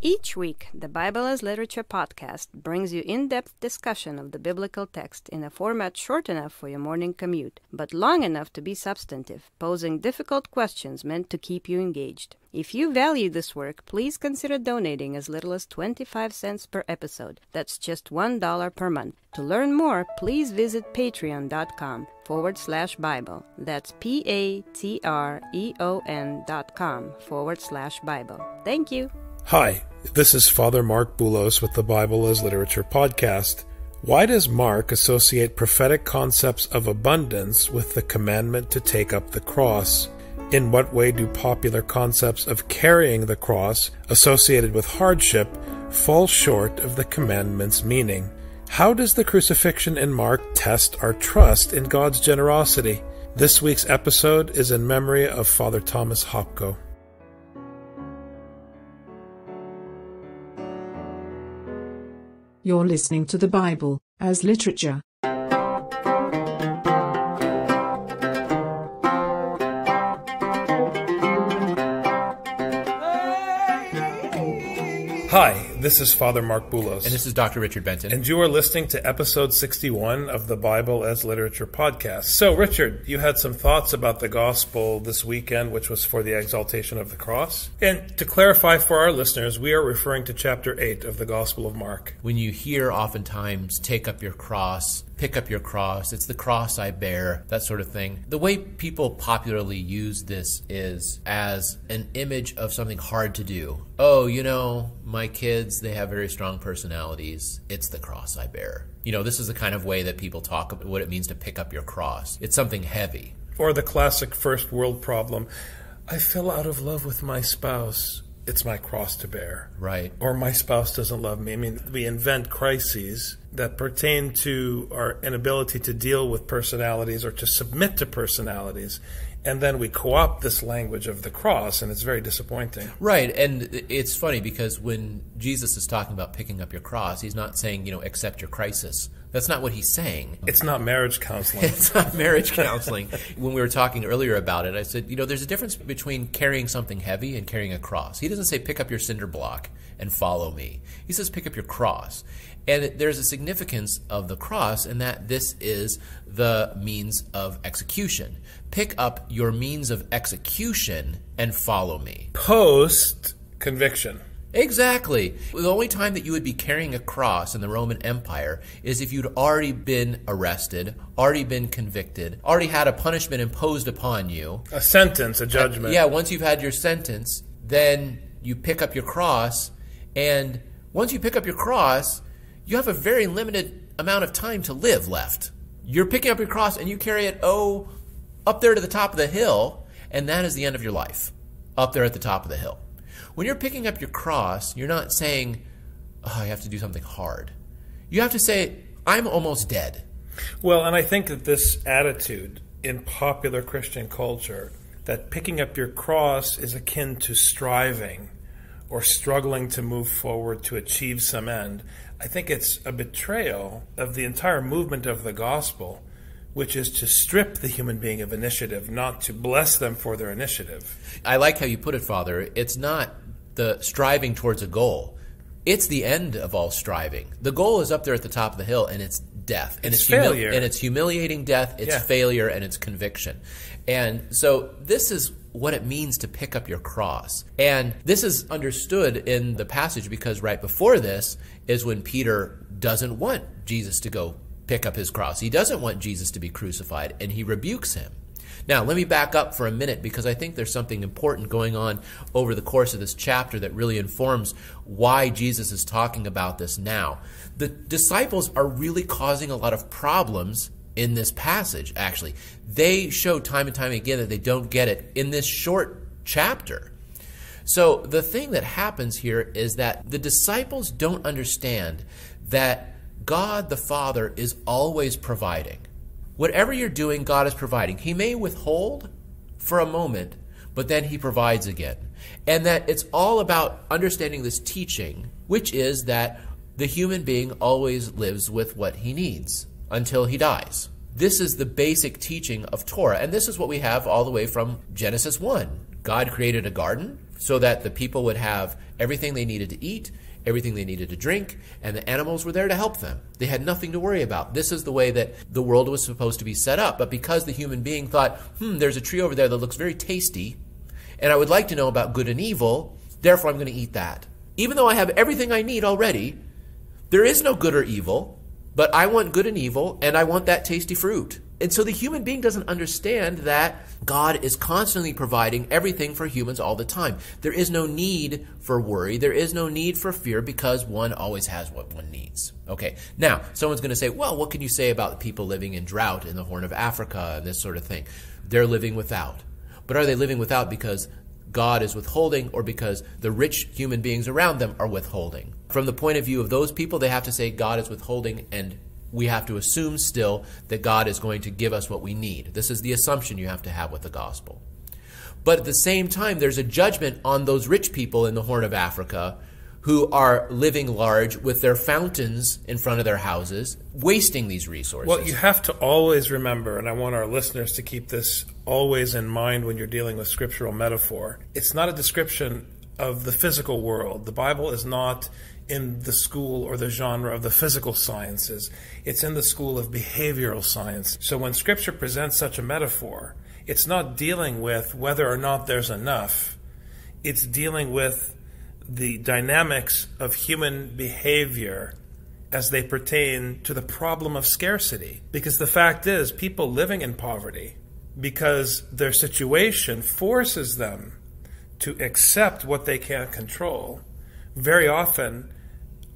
Each week, the Bible as Literature podcast brings you in-depth discussion of the biblical text in a format short enough for your morning commute, but long enough to be substantive, posing difficult questions meant to keep you engaged. If you value this work, please consider donating as little as 25 cents per episode. That's just $1 per month. To learn more, please visit patreon.com/Bible. That's patreon.com/Bible. Thank you. Hi, this is Father Mark Boulos with the Bible as Literature podcast. Why does Mark associate prophetic concepts of abundance with the commandment to take up the cross? In what way do popular concepts of carrying the cross associated with hardship fall short of the commandment's meaning? How does the crucifixion in Mark test our trust in God's generosity? This week's episode is in memory of Father Thomas Hopko. You're listening to the Bible as Literature. Hi, this is Father Mark Boulos. And this is Dr. Richard Benton. And you are listening to episode 61 of the Bible as Literature podcast. So, Richard, you had some thoughts about the gospel this weekend, which was for the exaltation of the cross. And to clarify for our listeners, we are referring to chapter 8 of the Gospel of Mark. When you hear oftentimes, take up your cross, pick up your cross, it's the cross I bear, that sort of thing. The way people popularly use this is as an image of something hard to do. Oh, you know, my kids, they have very strong personalities. It's the cross I bear. You know, this is the kind of way that people talk about what it means to pick up your cross. It's something heavy. Or the classic first world problem. I fell out of love with my spouse. It's my cross to bear. Right. Or my spouse doesn't love me. I mean, we invent crises that pertain to our inability to deal with personalities or to submit to personalities. And then we co-opt this language of the cross, and it's very disappointing. Right, and it's funny because when Jesus is talking about picking up your cross, he's not saying, you know, accept your crisis. That's not what he's saying. It's not marriage counseling. It's not marriage counseling. When we were talking earlier about it, I said, you know, there's a difference between carrying something heavy and carrying a cross. He doesn't say pick up your cinder block and follow me. He says pick up your cross. And there's a significance of the cross in that this is the means of execution. Pick up your means of execution and follow me. Post-conviction. Exactly. The only time that you would be carrying a cross in the Roman Empire is if you'd already been arrested, already been convicted, already had a punishment imposed upon you. A sentence, a judgment. Yeah, once you've had your sentence, then you pick up your cross, and once you pick up your cross, you have a very limited amount of time to live left. You're picking up your cross and you carry it, up there to the top of the hill, and that is the end of your life, up there at the top of the hill. When you're picking up your cross, you're not saying, I have to do something hard. You have to say, I'm almost dead. Well, and I think that this attitude in popular Christian culture, that picking up your cross is akin to striving or struggling to move forward to achieve some end, I think it's a betrayal of the entire movement of the gospel, which is to strip the human being of initiative, not to bless them for their initiative. I like how you put it, Father. It's not the striving towards a goal. It's the end of all striving. The goal is up there at the top of the hill, and it's death. And it's failure. And it's humiliating death, it's failure, and it's conviction. And so this is what it means to pick up your cross. And this is understood in the passage because right before this is when Peter doesn't want Jesus to go pick up his cross. He doesn't want Jesus to be crucified, and he rebukes him. Now, let me back up for a minute because I think there's something important going on over the course of this chapter that really informs why Jesus is talking about this now. The disciples are really causing a lot of problems in this passage, actually. They show time and time again that they don't get it in this short chapter. So the thing that happens here is that the disciples don't understand that God the Father is always providing. Whatever you're doing, God is providing. He may withhold for a moment, but then he provides again. And that it's all about understanding this teaching, which is that the human being always lives with what he needs until he dies. This is the basic teaching of Torah, and this is what we have all the way from Genesis 1. God created a garden so that the people would have everything they needed to eat, everything they needed to drink, and the animals were there to help them. They had nothing to worry about. This is the way that the world was supposed to be set up. But because the human being thought, there's a tree over there that looks very tasty, and I would like to know about good and evil, therefore I'm going to eat that. Even though I have everything I need already, there is no good or evil, but I want good and evil, and I want that tasty fruit. And so the human being doesn't understand that God is constantly providing everything for humans all the time. There is no need for worry. There is no need for fear because one always has what one needs. Okay, now someone's going to say, well, what can you say about people living in drought in the Horn of Africa and this sort of thing? They're living without. But are they living without because God is withholding or because the rich human beings around them are withholding? From the point of view of those people, they have to say God is withholding, and we have to assume still that God is going to give us what we need. This is the assumption you have to have with the gospel. But at the same time, there's a judgment on those rich people in the Horn of Africa who are living large with their fountains in front of their houses, wasting these resources. Well, you have to always remember, and I want our listeners to keep this always in mind when you're dealing with scriptural metaphor, it's not a description of the physical world. The Bible is not in the school or the genre of the physical sciences. It's in the school of behavioral science. So when Scripture presents such a metaphor, it's not dealing with whether or not there's enough. It's dealing with the dynamics of human behavior as they pertain to the problem of scarcity. Because the fact is, people living in poverty, because their situation forces them to accept what they can't control, very often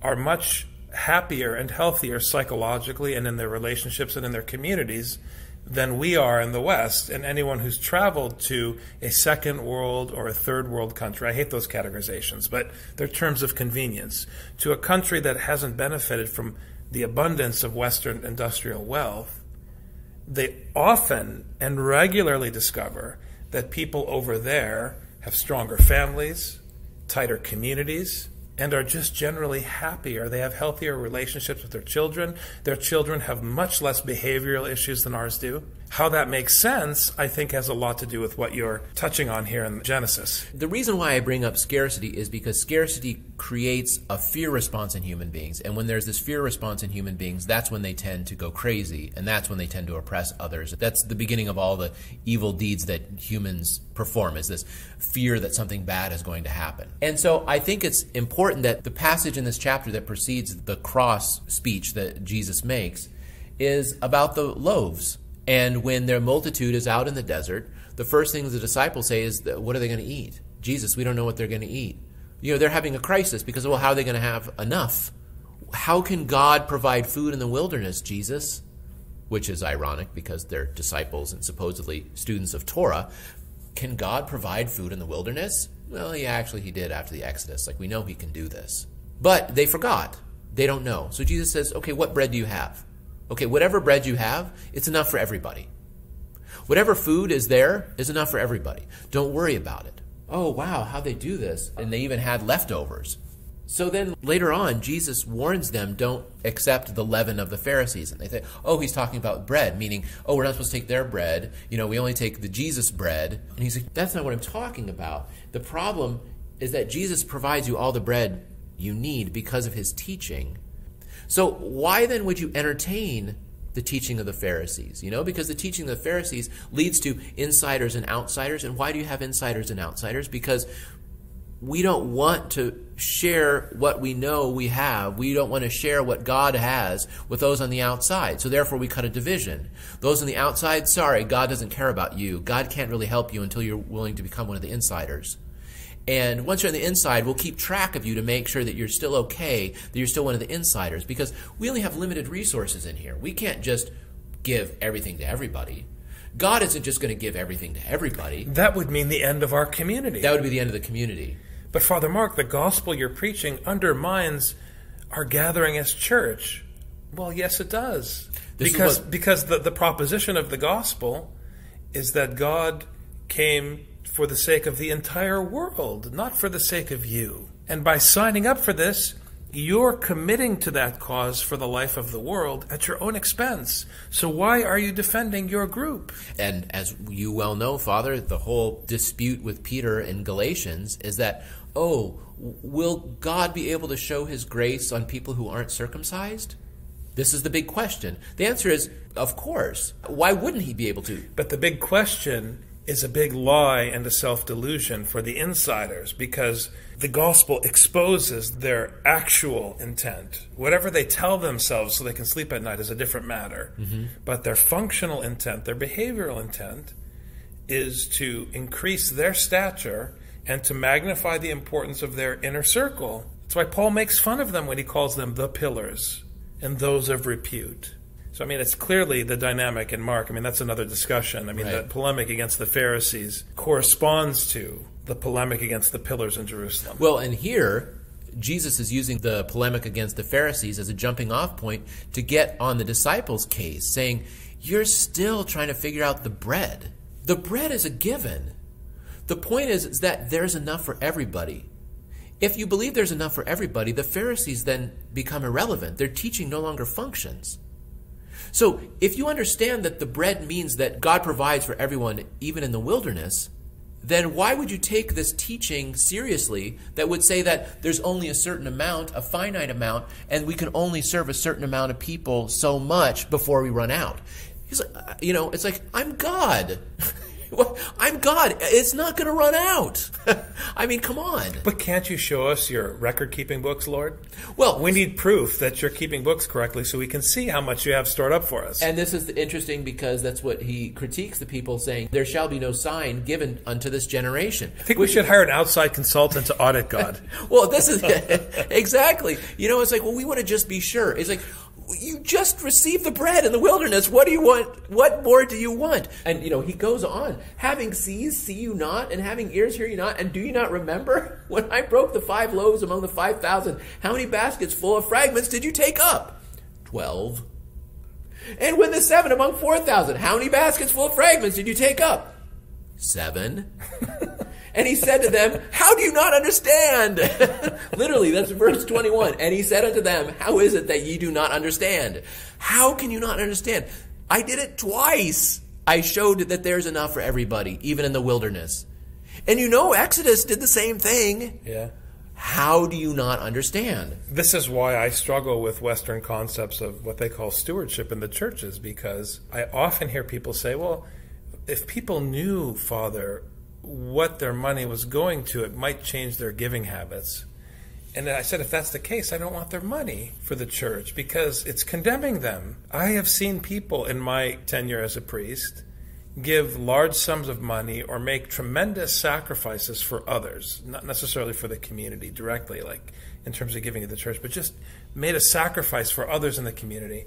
are much happier and healthier psychologically and in their relationships and in their communities than we are in the West. And anyone who's traveled to a second world or a third world country, I hate those categorizations, but they're terms of convenience, to a country that hasn't benefited from the abundance of Western industrial wealth, they often and regularly discover that people over there have stronger families, tighter communities, and are just generally happier. They have healthier relationships with their children. Their children have much less behavioral issues than ours do. How that makes sense, I think, has a lot to do with what you're touching on here in Genesis. The reason why I bring up scarcity is because scarcity creates a fear response in human beings. And when there's this fear response in human beings, that's when they tend to go crazy. And that's when they tend to oppress others. That's the beginning of all the evil deeds that humans perform, is this fear that something bad is going to happen. And so I think it's important that the passage in this chapter that precedes the cross speech that Jesus makes is about the loaves. And when their multitude is out in the desert, the first thing the disciples say is, what are they going to eat? Jesus, we don't know what they're going to eat. You know, they're having a crisis because, well, how are they going to have enough? How can God provide food in the wilderness, Jesus? Which is ironic because they're disciples and supposedly students of Torah. Can God provide food in the wilderness? Well, yeah, actually he did after the Exodus. Like, we know he can do this. But they forgot. They don't know. So Jesus says, okay, what bread do you have? Okay, whatever bread you have, it's enough for everybody. Whatever food is there is enough for everybody. Don't worry about it. Oh, wow, how'd they do this? And they even had leftovers. So then later on, Jesus warns them, don't accept the leaven of the Pharisees. And they say, oh, he's talking about bread, meaning, oh, we're not supposed to take their bread. You know, we only take the Jesus bread. And he's like, that's not what I'm talking about. The problem is that Jesus provides you all the bread you need because of his teaching. So why then would you entertain the teaching of the Pharisees? You know, because the teaching of the Pharisees leads to insiders and outsiders. And why do you have insiders and outsiders? Because we don't want to share what we know we have. We don't want to share what God has with those on the outside. So therefore we cut a division. Those on the outside, sorry, God doesn't care about you. God can't really help you until you're willing to become one of the insiders. And once you're on the inside, we'll keep track of you to make sure that you're still okay, that you're still one of the insiders, because we only have limited resources in here. We can't just give everything to everybody. God isn't just going to give everything to everybody. That would mean the end of our community. That would be the end of the community. But Father Mark, the gospel you're preaching undermines our gathering as church. Well, yes, it does. Because the proposition of the gospel is that God came for the sake of the entire world, not for the sake of you. And by signing up for this, you're committing to that cause for the life of the world at your own expense. So why are you defending your group? And as you well know, Father, the whole dispute with Peter in Galatians is that oh, will God be able to show his grace on people who aren't circumcised? This is the big question. The answer is, of course. Why wouldn't he be able to? But the big question is a big lie and a self-delusion for the insiders, because the gospel exposes their actual intent. Whatever they tell themselves so they can sleep at night is a different matter. But their functional intent, their behavioral intent, is to increase their stature and to magnify the importance of their inner circle. That's why Paul makes fun of them when he calls them the pillars and those of repute. So, I mean, it's clearly the dynamic in Mark. I mean, that's another discussion. I mean, the polemic against the Pharisees corresponds to the polemic against the pillars in Jerusalem. Well, and here, Jesus is using the polemic against the Pharisees as a jumping off point to get on the disciples' case, saying, you're still trying to figure out the bread. The bread is a given. The point is that there's enough for everybody. If you believe there's enough for everybody, the Pharisees then become irrelevant. Their teaching no longer functions. So if you understand that the bread means that God provides for everyone, even in the wilderness, then why would you take this teaching seriously that would say that there's only a certain amount, a finite amount, and we can only serve a certain amount of people so much before we run out? He's like, it's like, I'm God. I'm God. It's not going to run out. I mean, come on. But can't you show us your record-keeping books, Lord? Well, we need proof that you're keeping books correctly so we can see how much you have stored up for us. And this is interesting because that's what he critiques the people, saying, there shall be no sign given unto this generation. I think we should hire an outside consultant to audit God. Well, this is exactly. It's like, well, we want to just be sure. It's like, you just received the bread in the wilderness. What do you want? What more do you want? And, he goes on. Having seas, see you not? And having ears, hear you not? And do you not remember? When I broke the 5 loaves among the 5,000, how many baskets full of fragments did you take up? 12. And when the 7 among 4,000, how many baskets full of fragments did you take up? 7. And he said to them, how do you not understand? Literally, that's verse 21. And he said unto them, how is it that ye do not understand? How can you not understand? I did it twice. I showed that there's enough for everybody, even in the wilderness. And Exodus did the same thing. Yeah. How do you not understand? This is why I struggle with Western concepts of what they call stewardship in the churches, because I often hear people say, well, if people knew, Father, what their money was going to, it might change their giving habits. And I said, if that's the case, I don't want their money for the church because it's condemning them. I have seen people in my tenure as a priest give large sums of money or make tremendous sacrifices for others, not necessarily for the community directly, like in terms of giving to the church, but just made a sacrifice for others in the community.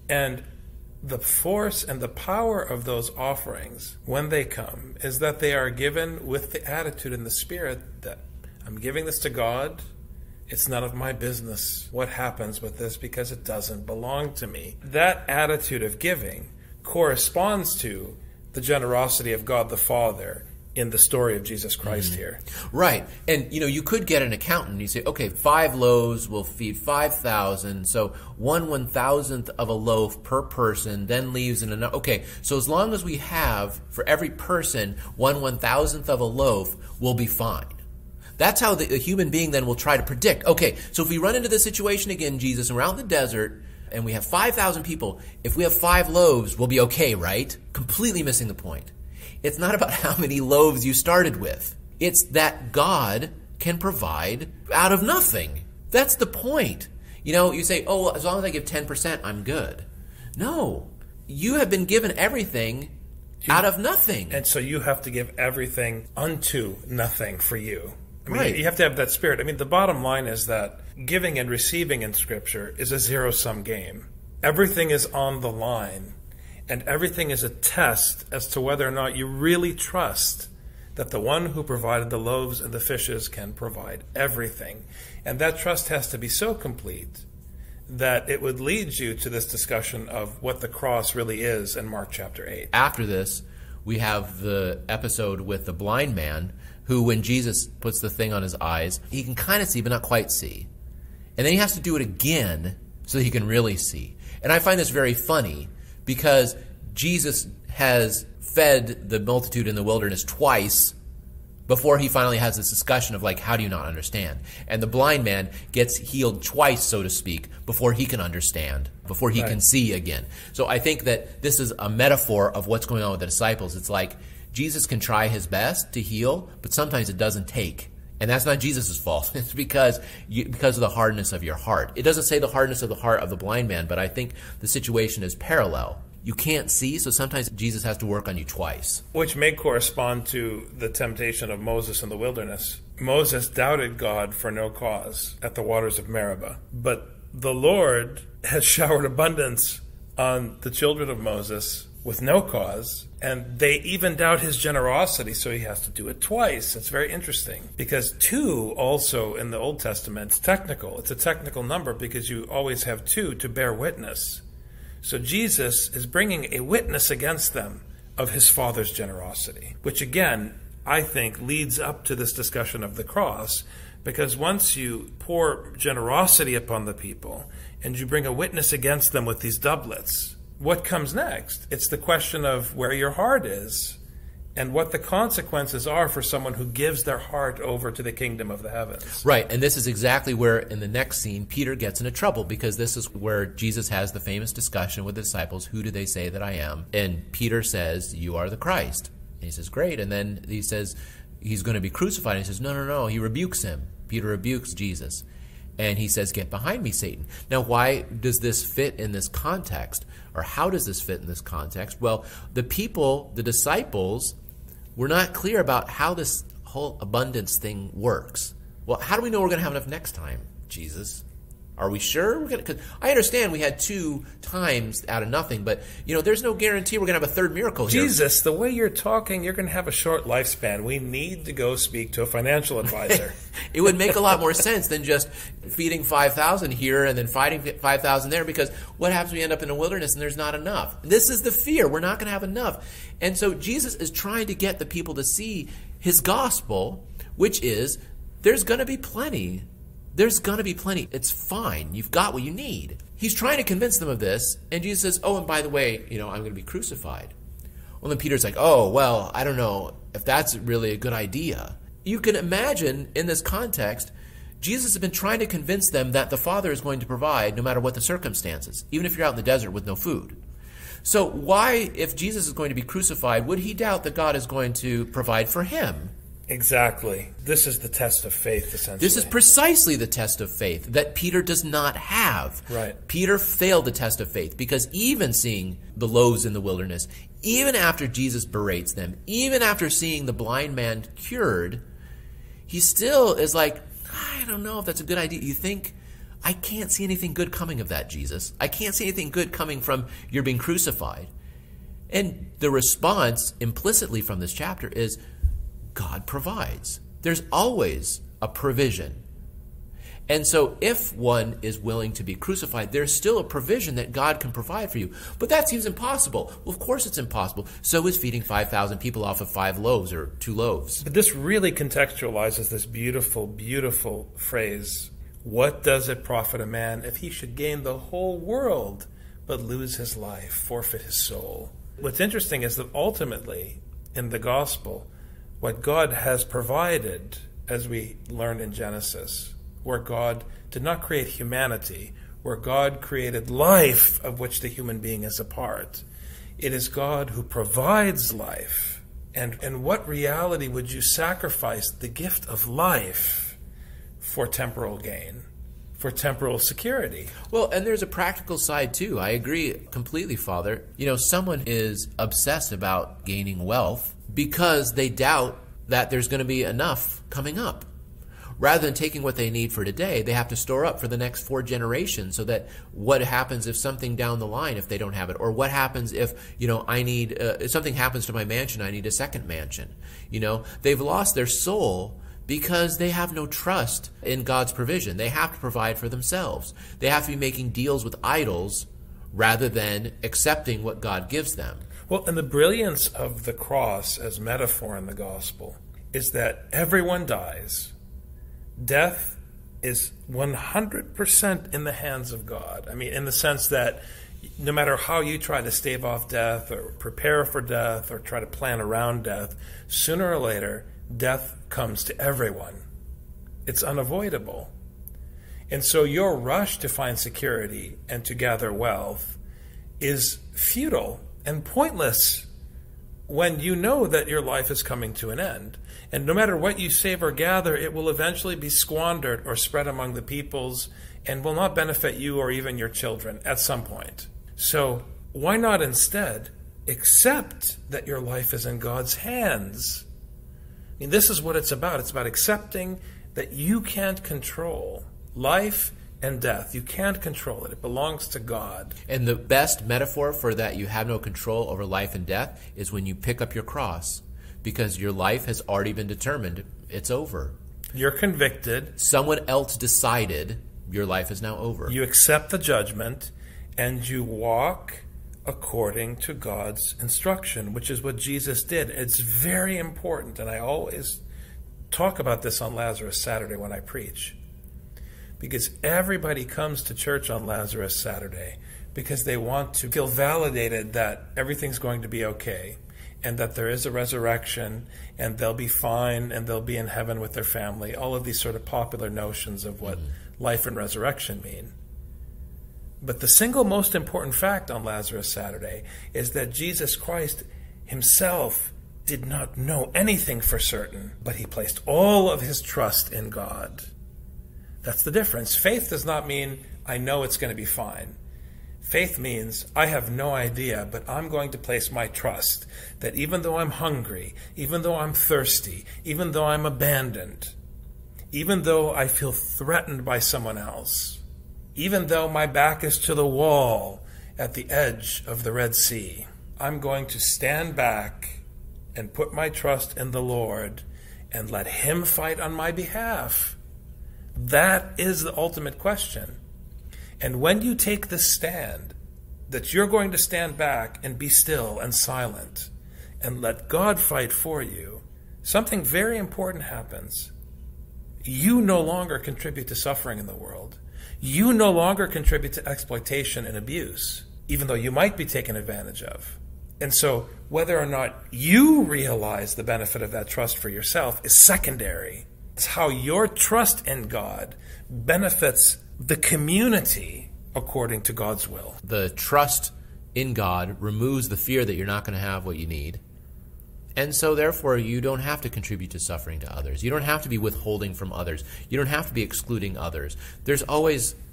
And the force and the power of those offerings, when they come, is that they are given with the attitude and the spirit that I'm giving this to God. It's none of my business what happens with this because it doesn't belong to me. That attitude of giving corresponds to the generosity of God the Father in the story of Jesus Christ here. Right. And, you could get an accountant. You say, okay, 5 loaves will feed 5,000. So 1/1000th of a loaf per person then leaves in another. Okay, so as long as we have, for every person, 1/1000th of a loaf, we'll be fine. That's how the human being then will try to predict. Okay, so if we run into this situation again, Jesus, and we're out in the desert, and we have 5,000 people, if we have 5 loaves, we'll be okay, right? Completely missing the point. It's not about how many loaves you started with. It's that God can provide out of nothing. That's the point. You say, oh, well, as long as I give 10%, I'm good. No. You have been given everything out of nothing. And so you have to give everything unto nothing for you. Right. You have to have that spirit. The bottom line is that giving and receiving in Scripture is a zero-sum game. Everything is on the line. And everything is a test as to whether or not you really trust that the one who provided the loaves and the fishes can provide everything. And that trust has to be so complete that it would lead you to this discussion of what the cross really is in Mark chapter 8. After this, we have the episode with the blind man who, when Jesus puts the thing on his eyes, he can kind of see but not quite see. And then he has to do it again so that he can really see. And I find this very funny, because Jesus has fed the multitude in the wilderness twice before he finally has this discussion of like, how do you not understand? And the blind man gets healed twice, so to speak, before he can understand, before he can see again. So I think that this is a metaphor of what's going on with the disciples. It's like Jesus can try his best to heal, but sometimes it doesn't take. And that's not Jesus' fault. It's because of the hardness of your heart. It doesn't say the hardness of the heart of the blind man, but I think the situation is parallel. You can't see, so sometimes Jesus has to work on you twice. Which may correspond to the temptation of Moses in the wilderness. Moses doubted God for no cause at the waters of Meribah. But the Lord has showered abundance on the children of Moses with no cause, and they even doubt his generosity, so he has to do it twice. It's very interesting, because 2 also in the Old Testament is technical. It's a technical number because you always have 2 to bear witness. So Jesus is bringing a witness against them of his Father's generosity, which again, I think, leads up to this discussion of the cross, because once you pour generosity upon the people and you bring a witness against them with these doublets, what comes next? It's the question of where your heart is and what the consequences are for someone who gives their heart over to the kingdom of the heavens. Right, and this is exactly where, in the next scene, Peter gets into trouble, because this is where Jesus has the famous discussion with the disciples, who do they say that I am? And Peter says, you are the Christ. And he says, great. And then he says, he's going to be crucified. And he says, no. He rebukes him. Peter rebukes Jesus. And he says, get behind me, Satan. Now, why does this fit in this context? Or how does this fit in this context? Well, the people, the disciples, were not clear about how this whole abundance thing works. Well, how do we know we're going to have enough next time, Jesus? Are we sure we're going to? 'Cause I understand we had 2 times out of nothing, but there's no guarantee we're going to have a third miracle here. Jesus, the way you're talking, you're going to have a short lifespan. We need to go speak to a financial advisor. It would make a lot more sense than just feeding 5,000 here and then fighting 5,000 there, because what happens when we end up in a wilderness and there's not enough? This is the fear. We're not going to have enough. And so Jesus is trying to get the people to see his gospel, which is there's going to be plenty. There's going to be plenty. It's fine. You've got what you need. He's trying to convince them of this, and Jesus says, oh, and by the way, I'm going to be crucified. Well, then Peter's like, oh, well, I don't know if that's really a good idea. You can imagine in this context, Jesus has been trying to convince them that the Father is going to provide no matter what the circumstances, even if you're out in the desert with no food. So why, if Jesus is going to be crucified, would he doubt that God is going to provide for him? Exactly. This is the test of faith, essentially. This is precisely the test of faith that Peter does not have. Right. Peter failed the test of faith, because even seeing the loaves in the wilderness, even after Jesus berates them, even after seeing the blind man cured, he still is like, I don't know if that's a good idea. You think, I can't see anything good coming of that, Jesus. I can't see anything good coming from your being crucified. And the response implicitly from this chapter is, God provides. There's always a provision. And so if one is willing to be crucified, there's still a provision that God can provide for you. But that seems impossible. Well, of course it's impossible. So is feeding 5,000 people off of 5 loaves or 2 loaves. But this really contextualizes this beautiful, beautiful phrase. What does it profit a man if he should gain the whole world but lose his life, forfeit his soul? What's interesting is that ultimately, in the gospel, what God has provided, as we learned in Genesis, where God did not create humanity, where God created life of which the human being is a part. It is God who provides life. And in what reality would you sacrifice the gift of life for temporal gain, for temporal security? Well, and there's a practical side too. I agree completely, Father. Someone is obsessed about gaining wealth because they doubt that there's going to be enough coming up. Rather than taking what they need for today, they have to store up for the next 4 generations, so that what happens if something down the line, if they don't have it, or what happens if, if something happens to my mansion, I need a second mansion. They've lost their soul because they have no trust in God's provision. They have to provide for themselves. They have to be making deals with idols rather than accepting what God gives them. Well, and the brilliance of the cross as metaphor in the gospel is that everyone dies. Death is 100% in the hands of God. I mean, in the sense that no matter how you try to stave off death or prepare for death or try to plan around death, sooner or later, death comes to everyone. It's unavoidable. And so your rush to find security and to gather wealth is futile and pointless when you know that your life is coming to an end. And no matter what you save or gather, it will eventually be squandered or spread among the peoples and will not benefit you or even your children at some point. So why not instead accept that your life is in God's hands? I mean, this is what it's about. It's about accepting that you can't control life and death. You can't control it. It belongs to God. And the best metaphor for that you have no control over life and death is when you pick up your cross, because your life has already been determined. It's over. You're convicted. Someone else decided your life is now over. You accept the judgment and you walk according to God's instruction, which is what Jesus did. It's very important, and I always talk about this on Lazarus Saturday when I preach, because everybody comes to church on Lazarus Saturday because they want to feel validated that everything's going to be okay and that there is a resurrection and they'll be fine and they'll be in heaven with their family, all of these sort of popular notions of what life and resurrection mean. But the single most important fact on Lazarus Saturday is that Jesus Christ himself did not know anything for certain, but he placed all of his trust in God. That's the difference. Faith does not mean I know it's going to be fine. Faith means I have no idea, but I'm going to place my trust that even though I'm hungry, even though I'm thirsty, even though I'm abandoned, even though I feel threatened by someone else, even though my back is to the wall at the edge of the Red Sea, I'm going to stand back and put my trust in the Lord and let him fight on my behalf. That is the ultimate question. And when you take the stand that you're going to stand back and be still and silent and let God fight for you, something very important happens. You no longer contribute to suffering in the world. You no longer contribute to exploitation and abuse, even though you might be taken advantage of. And so whether or not you realize the benefit of that trust for yourself is secondary. It's how your trust in God benefits the community according to God's will. The trust in God removes the fear that you're not going to have what you need. And so therefore you don't have to contribute to suffering to others. You don't have to be withholding from others. You don't have to be excluding others.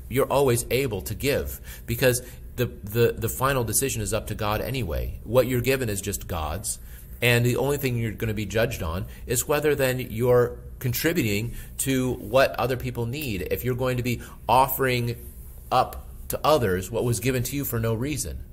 You're always able to give, because the final decision is up to God anyway. What you're given is just God's, and the only thing you're going to be judged on is whether then you're contributing to what other people need. If you're going to be offering up to others what was given to you for no reason.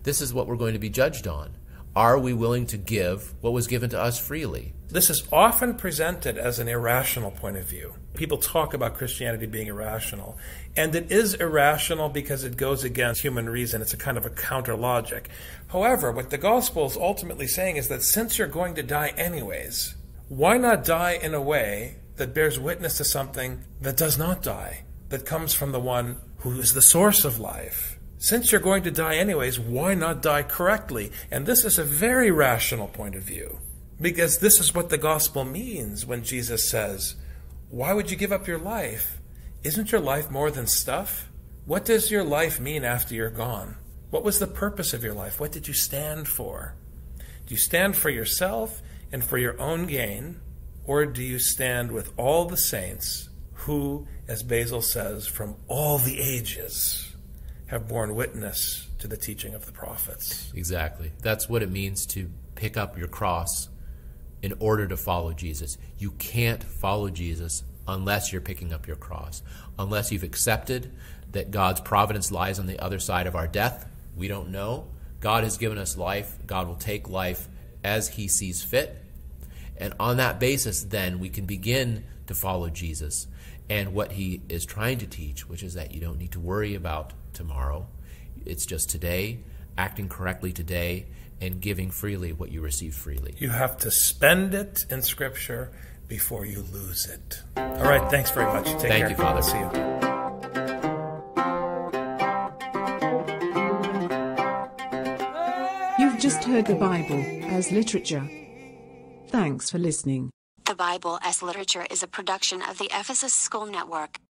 This is what we're going to be judged on. Are we willing to give what was given to us freely? This is often presented as an irrational point of view. People talk about Christianity being irrational, and it is irrational because it goes against human reason. It's a kind of a counter logic. However, what the gospel is ultimately saying is that since you're going to die anyways, why not die in a way that bears witness to something that does not die, that comes from the one who is the source of life? Since you're going to die anyways, why not die correctly? And this is a very rational point of view, because this is what the gospel means when Jesus says, why would you give up your life? Isn't your life more than stuff? What does your life mean after you're gone? What was the purpose of your life? What did you stand for? Do you stand for yourself and for your own gain, or do you stand with all the saints who, as Basil says, from all the ages have borne witness to the teaching of the prophets? Exactly. That's what it means to pick up your cross in order to follow Jesus. You can't follow Jesus unless you're picking up your cross, unless you've accepted that God's providence lies on the other side of our death. We don't know. God has given us life. God will take life as he sees fit. And on that basis, then, we can begin to follow Jesus and what he is trying to teach, which is that you don't need to worry about tomorrow. It's just today, acting correctly today, and giving freely what you receive freely. You have to spend it in Scripture before you lose it. All right, thanks very much. Take care. Thank you, Father. See you. You've just heard the Bible as literature. Thanks for listening. The The Bible as Literature is a production of the Ephesus School Network.